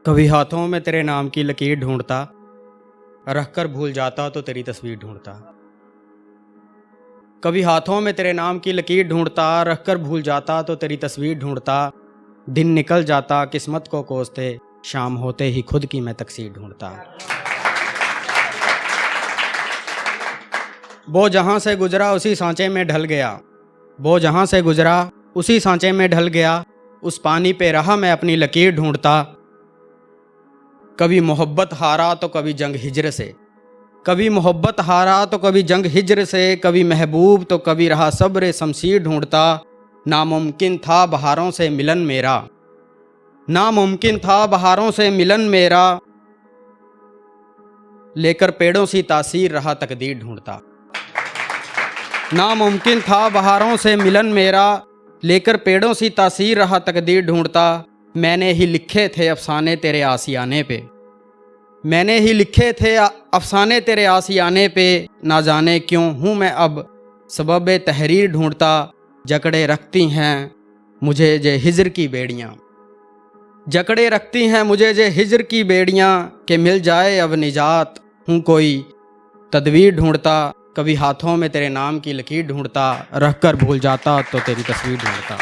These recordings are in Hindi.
कभी हाथों में तेरे नाम की लकीर ढूंढता, रखकर भूल जाता तो तेरी तस्वीर ढूंढता। कभी हाथों में तेरे नाम की लकीर ढूंढता, रखकर भूल जाता तो तेरी तस्वीर ढूंढता। दिन निकल जाता किस्मत को कोसते, शाम होते ही खुद की मैं तकसीर ढूंढता। वो जहां से गुजरा उसी सांचे में ढल गया, वो जहां से गुजरा उसी सांचे में ढल गया। उस पानी पे रहा मैं अपनी लकीर ढूंढता। कभी मोहब्बत हारा तो कभी जंग हिजर से, कभी मोहब्बत हारा तो कभी जंग हिजर से। कभी महबूब तो कभी रहा सब्र शमशीर ढूंढता। नामुमकिन था बहारों से मिलन मेरा, नामुमकिन था बहारों से मिलन मेरा। लेकर पेड़ों सी तासीर रहा तकदीर ढूंढता। नामुमकिन था बहारों से मिलन मेरा, लेकर पेड़ों सी तासीर रहा तकदीर ढूंढता। मैंने ही लिखे थे अफसाने तेरे आसियाने पे, मैंने ही लिखे थे अफसाने तेरे आसियाने पे। ना जाने क्यों हूँ मैं अब सबब तहरीर ढूंढता। जकड़े रखती हैं मुझे जे हिजर की बेड़ियाँ, जकड़े रखती हैं मुझे जे हिजर की बेड़ियाँ। कि मिल जाए अब निजात हूँ कोई तदवीर ढूंढता। कभी हाथों में तेरे नाम की लकीर ढूंढता, रख कर भूल जाता तो तेरी तस्वीर ढूंढता।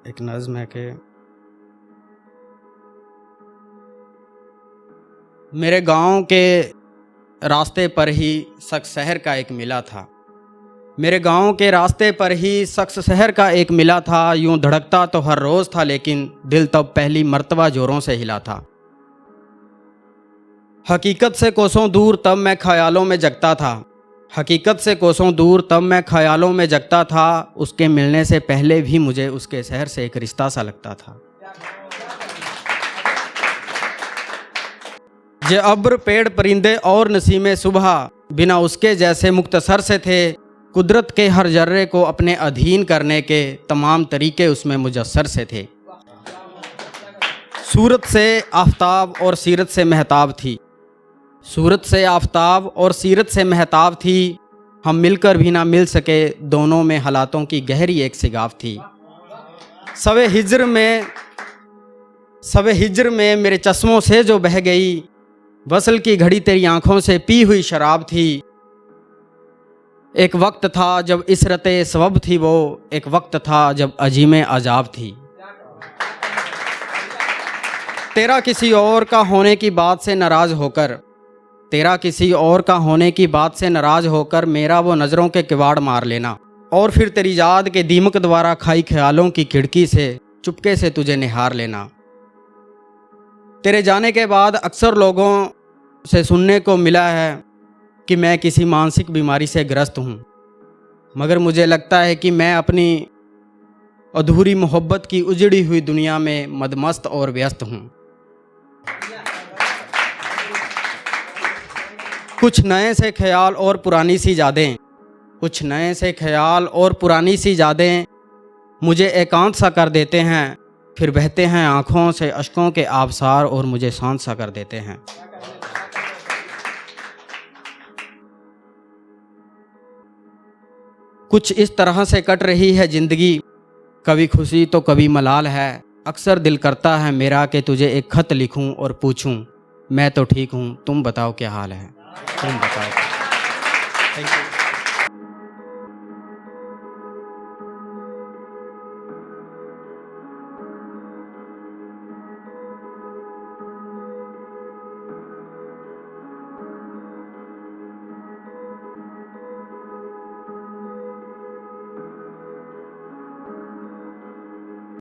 एक नज़्म है कि मेरे गांव के रास्ते पर ही शख्स शहर का एक मिला था, मेरे गांव के रास्ते पर ही शख्स शहर का एक मिला था। यूं धड़कता तो हर रोज़ था लेकिन दिल तब पहली मर्तबा जोरों से हिला था। हकीकत से कोसों दूर तब मैं ख्यालों में जगता था, हकीकत से कोसों दूर तब मैं ख्यालों में जगता था। उसके मिलने से पहले भी मुझे उसके शहर से एक रिश्ता सा लगता था। जे अब्र पेड़ परिंदे और नसीमे सुबह बिना उसके जैसे मुख्तसर से थे। कुदरत के हर जर्रे को अपने अधीन करने के तमाम तरीके उसमें मुजस्सर से थे। सूरत से आफताब और सीरत से महताब थी, सूरत से आफताब और सीरत से महताब थी। हम मिलकर भी ना मिल सके, दोनों में हालातों की गहरी एक सिगाफ थी। सवे हिज्र में मेरे चश्मों से जो बह गई, वसल की घड़ी तेरी आंखों से पी हुई शराब थी। एक वक्त था जब इसरते सबब थी वो, एक वक्त था जब अजीमे अजाब थी। तेरा किसी और का होने की बात से नाराज़ होकर, तेरा किसी और का होने की बात से नाराज़ होकर मेरा वो नज़रों के किवाड़ मार लेना, और फिर तेरी याद के दीमक द्वारा खाई ख्यालों की खिड़की से चुपके से तुझे निहार लेना। तेरे जाने के बाद अक्सर लोगों से सुनने को मिला है कि मैं किसी मानसिक बीमारी से ग्रस्त हूँ, मगर मुझे लगता है कि मैं अपनी अधूरी मोहब्बत की उजड़ी हुई दुनिया में मदमस्त और व्यस्त हूँ। कुछ नए से ख्याल और पुरानी सी यादें, कुछ नए से ख्याल और पुरानी सी यादें मुझे एकांत सा कर देते हैं। फिर बहते हैं आँखों से अश्कों के आबसार और मुझे शांत सा कर देते हैं। कुछ इस तरह से कट रही है ज़िंदगी, कभी खुशी तो कभी मलाल है। अक्सर दिल करता है मेरा कि तुझे एक ख़त लिखूं और पूछूं, मैं तो ठीक हूँ तुम बताओ क्या हाल है, तुम बताओ। Thank you.